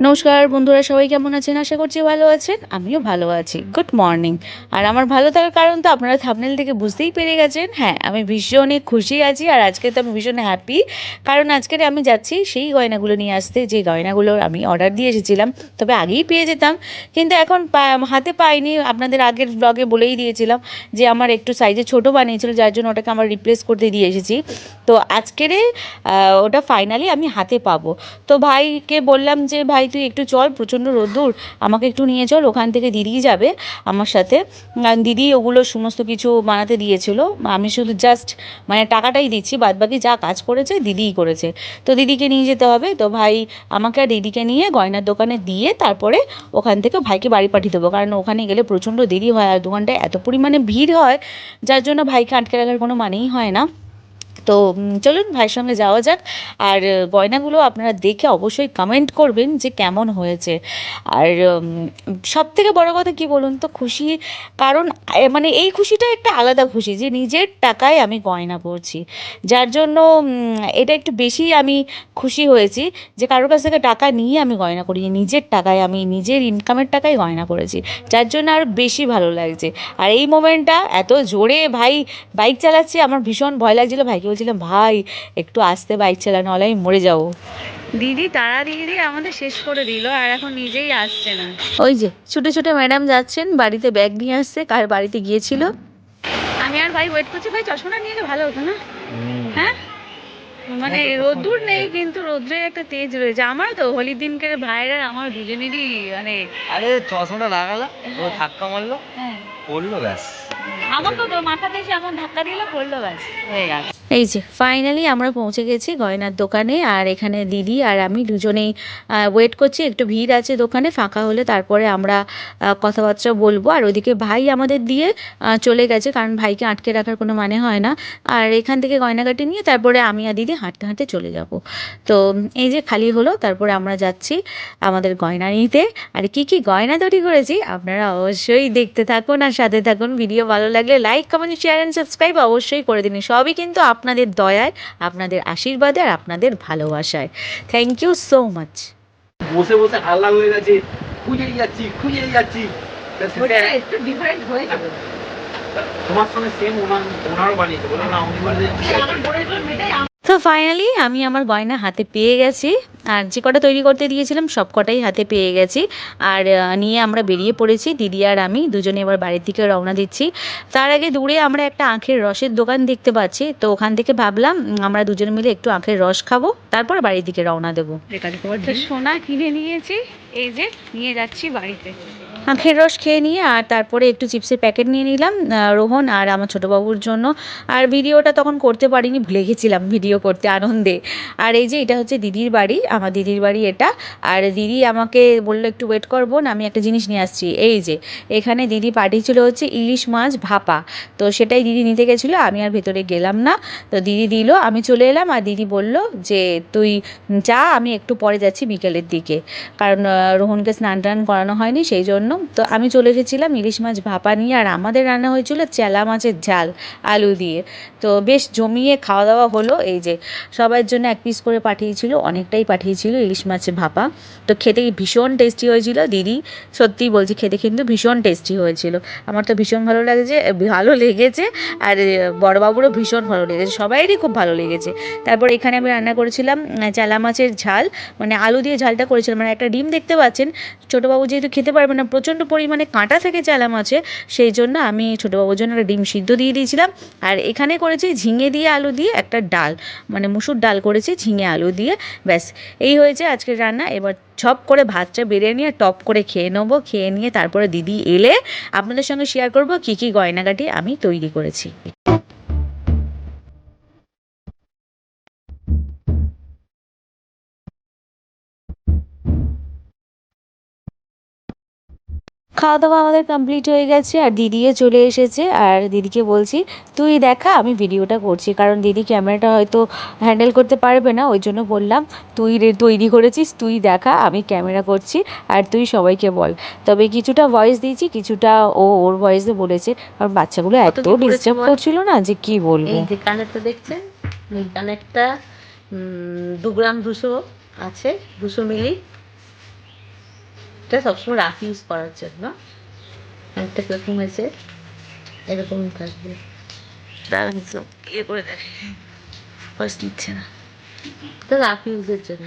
নমস্কার বন্ধুরা, সবাই কেমন আছেন? আশা করছি ভালো আছেন। আমিও ভালো আছি। Good morning. আর আমার ভালো থাকার কারণ তো আপনারা থাম্বনেল থেকে বুঝতেই পেরে গেছেন। হ্যাঁ, আমি ভীষণই খুশি আছি আর আজকে তো আমি ভীষণ হ্যাপি। কারণ আজকের আমি যাচ্ছি সেই গয়নাগুলো নিয়ে আসতে, যে গয়নাগুলো আমি অর্ডার দিয়ে এসেছিলাম। তবে আগেই পেয়ে যেতাম, কিন্তু এখন হাতে পাইনি। আপনাদের আগের ব্লগে বলেই দিয়েছিলাম যে আমার একটু সাইজে ছোট বানিয়েছিল, যার জন্য ওটাকে আমার রিপ্লেস করতে দিয়ে এসেছি। তো আজকের ওটা ফাইনালি আমি হাতে পাবো। তো ভাইকে বললাম যে ভাই তুই একটু চল, প্রচণ্ড রোদ্দুর, আমাকে একটু নিয়ে চল। ওখান থেকে দিদিই যাবে আমার সাথে। দিদি ওগুলো সমস্ত কিছু বানাতে দিয়েছিল, আমি শুধু জাস্ট মানে টাকাটাই দিচ্ছি, বাদবাকি যা কাজ করেছে দিদিই করেছে। তো দিদিকে নিয়ে যেতে হবে। তো ভাই আমাকে আর দিদিকে নিয়ে গয়নার দোকানে দিয়ে তারপরে ওখান থেকে ভাইকে বাড়ি পাঠিয়ে দেবো, কারণ ওখানে গেলে প্রচণ্ড দেরি হয় আর দোকানটায় এত পরিমাণে ভিড় হয়, যার জন্য ভাইকে আটকে রাখার কোনো মানেই হয় না। তো চলুন ভাইয়ের সঙ্গে যাওয়া যাক। আর গয়নাগুলো আপনারা দেখে অবশ্যই কমেন্ট করবেন যে কেমন হয়েছে। আর সবথেকে বড় কথা কি বলুন তো, খুশি। কারণ মানে এই খুশিটা একটা আলাদা খুশি যে নিজের টাকায় আমি গয়না পরছি, যার জন্য এটা একটু বেশি আমি খুশি হয়েছি যে কারোর কাছ থেকে টাকা নিয়ে আমি গয়না করিনি, নিজের টাকায়, আমি নিজের ইনকামের টাকায় গয়না করেছি, যার জন্য আরও বেশি ভালো লাগছে। আর এই মোমেন্টটা এত জোরে ভাই বাইক চালাচ্ছে, আমার ভীষণ ভয় লাগছিলো। ভাইকে বলছিলাম ভাই একটু আস্তে বাইক চালা, নাহলে আমি মরে যাবো। দিদি তাড়া দিয়ে দিয়ে আমাদের শেষ করে দিল, আর এখন নিজেই আসছে না। ওই যে ছুটে ছুটে ম্যাডাম যাচ্ছেন, বাড়িতে ব্যাগ নিয়ে আসছে, কার বাড়িতে গিয়েছিল। আমি আর ভাই ওয়েট করছি। ভাই চশমাটা নিয়ে ভালো হতো না? হ্যাঁ, মানে রোদ্দুর নেই কিন্তু রোদ্রের একটা তেজ রয়েছে। আমার তো হোলির দিনকে ভাইয়ের আর আমার দুজনেরই মানে আরে চশমাটা লাগালো, ও ধাক্কা মারলো, হ্যাঁ পড়লো, ব্যাস। আমাকে তো মাথাতে এসে এমন ধাক্কা দিল, পড়লো, ব্যাস হয়ে গেছে। এই যে ফাইনালি আমরা পৌঁছে গেছি গয়নার দোকানে, আর এখানে দিদি আর আমি দুজনেই ওয়েট করছি। একটু ভিড় আছে দোকানে, ফাঁকা হলে তারপরে আমরা কথাবার্তা বলবো। আর ওদিকে ভাই আমাদের দিয়ে চলে গেছে, কারণ ভাইকে আটকে রাখার কোনো মানে হয় না। আর এখান থেকে গয়নাগাটি নিয়ে তারপরে আমি আর দিদি হাঁটতে হাঁটতে চলে যাব। তো এই যে খালি হলো, তারপরে আমরা যাচ্ছি আমাদের গয়না নিতে। আর কি কি গয়না তৈরি করেছি আপনারা অবশ্যই দেখতে থাকুন আর সাথে থাকুন। ভিডিও ভালো লাগলে like, comment, share and subscribe অবশ্যই করে দিন। সবই কিন্তু আপনাদের দয়ায়, আপনাদের আশীর্বাদে আর আপনাদের ভালোবাসায়। Thank you so much. বসে বসে হাল্লা হয়ে গেছে, খুঁজেই যাচ্ছি খুঁজেই যাচ্ছি। একটু ডিফারেন্ট হয়ে যাবে। তোমার সঙ্গে সেম ওনারও বানিয়েছে, বলে না উনি বলে তো ফাইনালি আমি আমার গয়না হাতে পেয়ে গেছি, আর যে কটা তৈরি করতে দিয়েছিলাম সব কটাই হাতে পেয়ে গেছি। আর নিয়ে আমরা বেরিয়ে পড়েছি, দিদি আর আমি দুজনে এবার বাড়ির দিকে রওনা দিচ্ছি। তার আগে দূরে আমরা একটা আখের রসের দোকান দেখতে পাচ্ছি, তো ওখান থেকে ভাবলাম আমরা দুজনে মিলে একটু আখের রস খাবো, তারপর বাড়ির দিকে রওনা দেবো। তো সোনা কিনে নিয়েছি, এই যে নিয়ে যাচ্ছি বাড়িতে। আখের রস খেয়ে নিয়ে আর তারপরে একটু চিপসের প্যাকেট নিয়ে নিলাম রোহন আর আমার ছোটোবাবুর জন্য। আর ভিডিওটা তখন করতে পারিনি, ভুলে গেছিলাম ভিডিও করতে আনন্দে। আর এই যে এটা হচ্ছে দিদির বাড়ি, আমার দিদির বাড়ি এটা। আর দিদি আমাকে বললো একটু ওয়েট করবো না, আমি একটা জিনিস নিয়ে আসছি। এই যে এখানে দিদি পাঠিয়েছিল হচ্ছে ইলিশ মাছ ভাপা, তো সেটাই দিদি নিতে গেছিলো, আমি আর ভেতরে গেলাম না। তো দিদি দিল, আমি চলে এলাম। আর দিদি বলল যে তুই যা, আমি একটু পরে যাচ্ছি বিকেলের দিকে, কারণ রোহনকে স্নান টান করানো হয়নি সেই জন্য। তো আমি চলে এসেছিলাম ইলিশ মাছ ভাপা নিয়ে, আর আমাদের রান্না হয়েছিল চেলা মাছের ঝাল আলু দিয়ে। তো বেশ জমিয়ে খাওয়া দাওয়া হলো। এই যে সবার জন্য এক পিস করে পাঠিয়েছিল, অনেকটাই পাঠিয়েছিল ইলিশ মাছের ভাপা। তো খেতে ভীষণ টেস্টি হয়েছিল দিদি, সত্যিই বলছি খেতে কিন্তু ভীষণ টেস্টি হয়েছিল। আমার তো ভীষণ ভালো লেগেছে। আর বড়বাবুরও ভীষণ ভালো লেগেছে, সবাইয়েরই খুব ভালো লেগেছে। তারপর এখানে আমি রান্না করেছিলাম চেলা মাছের ঝাল, মানে আলু দিয়ে ঝালটা করেছিলাম। মানে একটা ডিম দেখতে পাচ্ছেন, ছোটোবাবু যেহেতু খেতে পারবে না, প্রচণ্ড পরিমাণে কাঁটা থেকে চেলা মাছে, সেই জন্য আমি ছোটোবাবুর জন্য একটা ডিম সিদ্ধ দিয়ে দিয়েছিলাম। আর এখানে করেছি ঝিঙে দিয়ে আলু দিয়ে একটা ডাল, মানে মুসুর ডাল করেছি ঝিঙে আলু দিয়ে। ব্যাস এই হয়েছে আজকের রান্না। এবার ঝপ করে ভাতটা বেড়ে নিয়ে টপ করে খেয়ে নেবো, খেয়ে নিয়ে তারপরে দিদি এলে আপনাদের সঙ্গে শেয়ার করবো কী কী গয়নাগাটি আমি তৈরি করেছি। খাওয়া দাওয়া আমাদের কমপ্লিট হয়ে গেছে, আর দিদিও চলে এসেছে। আর দিদিকে বলছি তুই দেখা, আমি ভিডিওটা করছি, কারণ দিদি ক্যামেরাটা হয়তো হ্যান্ডেল করতে পারবে না, ওই জন্য বললাম তুই তৈরি করেছিস, তুই দেখা, আমি ক্যামেরা করছি, আর তুই সবাইকে বল। তবে কিছুটা ভয়েস দিয়েছি, কিছুটা ওর ভয়েসে বলেছে, কারণ বাচ্চাগুলো এত ডিস্টার্ব করছিল না যে কি বলবো। এই যে কানেরটা দেখছেন, এই কানেরটা 2 গ্রাম 200 আছে, 200 মিলি। এটা সবসময় রাফ ইউজ করার জন্য। একটা কিরকম হয়েছে, এরকম থাকবে। দাঁড়ান একটু ইয়ে করে দেখে, ফার্স্ট নিচ্ছে না, এটা রাফ ইউজের জন্য।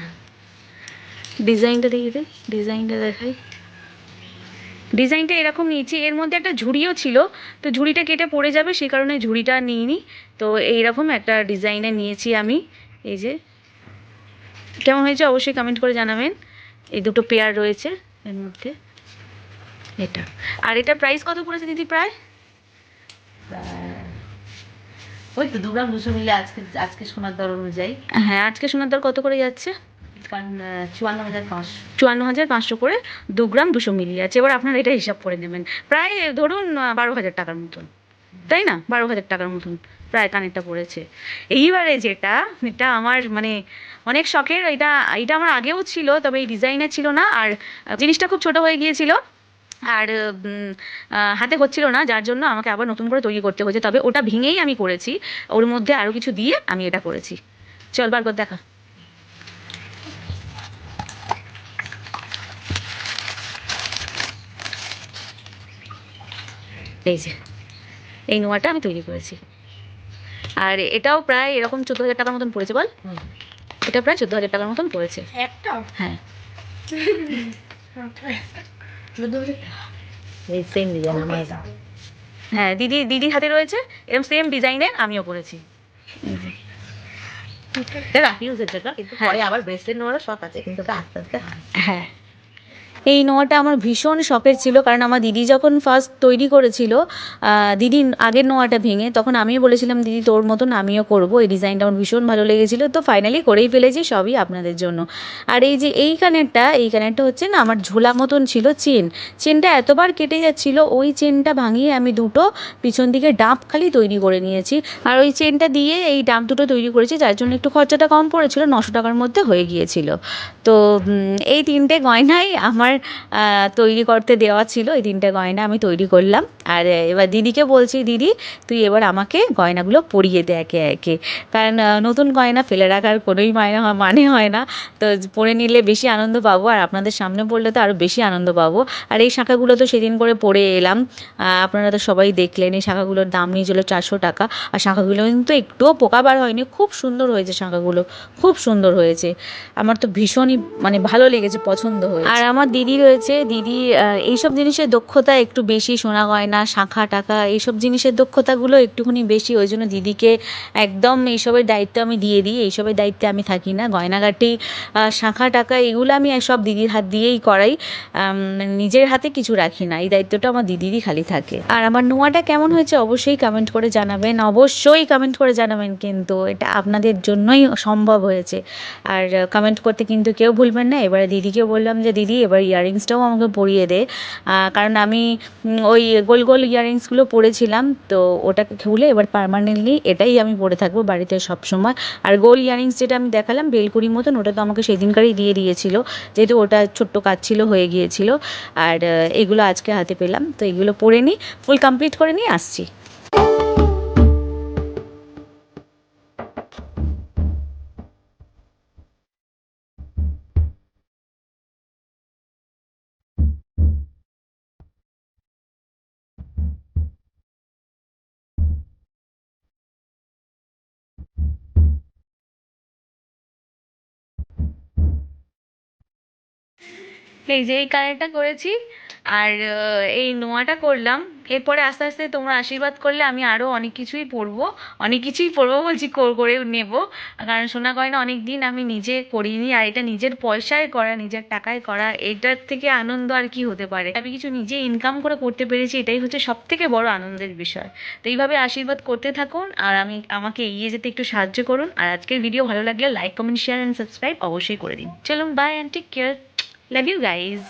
ডিজাইনটা দেখে দিই, ডিজাইনটা দেখাই। ডিজাইনটা এরকম নিয়েছি, এর মধ্যে একটা ঝুড়িও ছিল, তো ঝুড়িটা কেটে পড়ে যাবে সেই কারণে ঝুড়িটা নিইনি। তো এইরকম একটা ডিজাইনে নিয়েছি আমি। এই যে কেমন হয়েছে অবশ্যই কমেন্ট করে জানাবেন। এই দুটো পেয়ার রয়েছে এর মধ্যে, এটা। আর এটার প্রাইস কত পড়েছে দিদি? প্রায় ওই তো 2 গ্রাম 200 মিলি আজকে সোনার দর অনুযায়ী। হ্যাঁ, আজকে সোনার দর কত করে যাচ্ছে? 54,500। 54,500 করে 2 গ্রাম 200 মিলি আছে। এবার আপনারা এটা হিসাব করে নেবেন, প্রায় ধরুন 12,000 টাকার মতন, তাই না? 12,000 টাকার মতন প্রায় কানেরটা পড়েছে। এইবারে যেটা, এটা আমার মানে অনেক শখের। এটা আমার আগেও ছিল, তবে এই ডিজাইনের ছিল না, আর জিনিসটা খুব ছোট হয়ে গিয়েছিল, আর হাতে হচ্ছিল না, যার জন্য আমাকে আবার নতুন করে তৈরি করতে হয়েছে। তবে ওটা ভেঙেই আমি করেছি, ওর মধ্যে আরও কিছু দিয়ে আমি এটা করেছি। চল বার কর দেখা। এই যে এই নোয়াটা আমি তৈরি করেছি, আর এটাও প্রায় এরকম 14,000 টাকার মতন পড়েছে। বল, এটা প্রায় 14,000 টাকার মতন পড়েছে একটা। হ্যাঁ, এই সেম ডিজাইন আমার। হ্যাঁ, দিদির হাতে রয়েছে এরকম সেম ডিজাইনের, আমিও করেছি। এটা রাফ ইউজের জন্য, কিন্তু পরে আবার ব্রেসলেট নেওয়ারও শখ আছে, কিন্তু আস্তে আস্তে। হ্যাঁ, এই নোয়াটা আমার ভীষণ শখের ছিল, কারণ আমার দিদি যখন ফার্স্ট তৈরি করেছিল দিদি আগের নোয়াটা ভেঙে, তখন আমিও বলেছিলাম দিদি তোর মতন আমিও করব। এই ডিজাইনটা আমার ভীষণ ভালো লেগেছিলো, তো ফাইনালি করেই ফেলেছি, সবই আপনাদের জন্য। আর এই যে এই কানেরটা হচ্ছে না, আমার ঝোলা মতন ছিল চেনটা এতবার কেটে যাচ্ছিল, ওই চেনটা ভাঙিয়ে আমি দুটো পিছন দিকে ডাব খালি তৈরি করে নিয়েছি, আর ওই চেনটা দিয়ে এই ডাব দুটো তৈরি করেছি, যার জন্য একটু খরচাটা কম পড়েছিল, 900 টাকার মধ্যে হয়ে গিয়েছিল। তো এই 3টে গয়নাই আমার তৈরি করতে দেওয়া ছিল, এই 3টে গয়না আমি তৈরি করলাম। আর এবার দিদিকে বলছি, দিদি তুই এবার আমাকে গয়নাগুলো পরিয়ে দে একে একে, কারণ নতুন গয়না ফেলে রাখার কোনোই মানে হয় না, তো পরে নিলে বেশি আনন্দ পাবো, আর আপনাদের সামনে পড়লে তো আরও বেশি আনন্দ পাবো। আর এই শাঁখাগুলো তো সেদিন করে পরে এলাম, আপনারা তো সবাই দেখলেন। এই শাঁখাগুলোর দাম নিয়েছিল 400 টাকা, আর শাঁখাগুলো কিন্তু একটুও পোকা বার হয়নি, খুব সুন্দর হয়েছে শাঁখাগুলো, খুব সুন্দর হয়েছে। আমার তো ভীষণই মানে ভালো লেগেছে, পছন্দ হয়েছে। আর আমার দিদি রয়েছে, দিদি এইসব জিনিসের দক্ষতা একটু বেশি, সোনা গয়না শাঁখা টাকা এইসব জিনিসের দক্ষতাগুলো একটুখানি বেশি, ওই জন্য দিদিকে একদম এইসবের দায়িত্ব আমি দিয়ে দিই। এইসবের দায়িত্বে আমি থাকি না, গয়নাগাটি শাঁখা টাকা এগুলো আমি সব দিদির হাত দিয়েই করাই, নিজের হাতে কিছু রাখি না, এই দায়িত্বটা আমার দিদিরই খালি থাকে। আর আমার নোয়াটা কেমন হয়েছে অবশ্যই কমেন্ট করে জানাবেন, অবশ্যই কমেন্ট করে জানাবেন, কিন্তু এটা আপনাদের জন্যই সম্ভব হয়েছে। আর কমেন্ট করতে কিন্তু কেউ ভুলবেন না। এবারে দিদিকে বললাম যে দিদি এবার ইয়াররিংসটাও আমাকে পরিয়ে দে, কারণ আমি ওই গোল গোল ইয়াররিংসগুলো পরেছিলাম, তো ওটাকে খুলে এবার পার্মানেন্টলি এটাই আমি পরে থাকবো বাড়িতে সবসময়। আর গোল ইয়াররিংস যেটা আমি দেখালাম বেলকুড়ির মতন, ওটা তো আমাকে সেদিনকারই দিয়ে দিয়েছিল, যেহেতু ওটা ছোট্ট কাজ ছিল, হয়ে গিয়েছিল। আর এগুলো আজকে হাতে পেলাম, তো এগুলো পরে নিই, ফুল কমপ্লিট করে নিয়ে আসছি। এই যে এই কালারটা করেছি, আর এই নোয়াটা করলাম। এরপরে আস্তে আস্তে তোমরা আশীর্বাদ করলে আমি আরও অনেক কিছুই পরবো, বলছি করে নেব, কারণ সোনা গয়না অনেক দিন আমি নিজে করিনি, আর এটা নিজের পয়সায় করা, নিজের টাকায় করা, এটার থেকে আনন্দ আর কি হতে পারে। আমি কিছু নিজে ইনকাম করে করতে পেরেছি, এটাই হচ্ছে সব থেকে বড় আনন্দের বিষয়। তো এইভাবে আশীর্বাদ করতে থাকুন, আর আমাকে এগিয়ে যেতে একটু সাহায্য করুন। আর আজকের ভিডিও ভালো লাগলে like comment share and subscribe অবশ্যই করে দিন। চলুন, bye and take care, love you guys.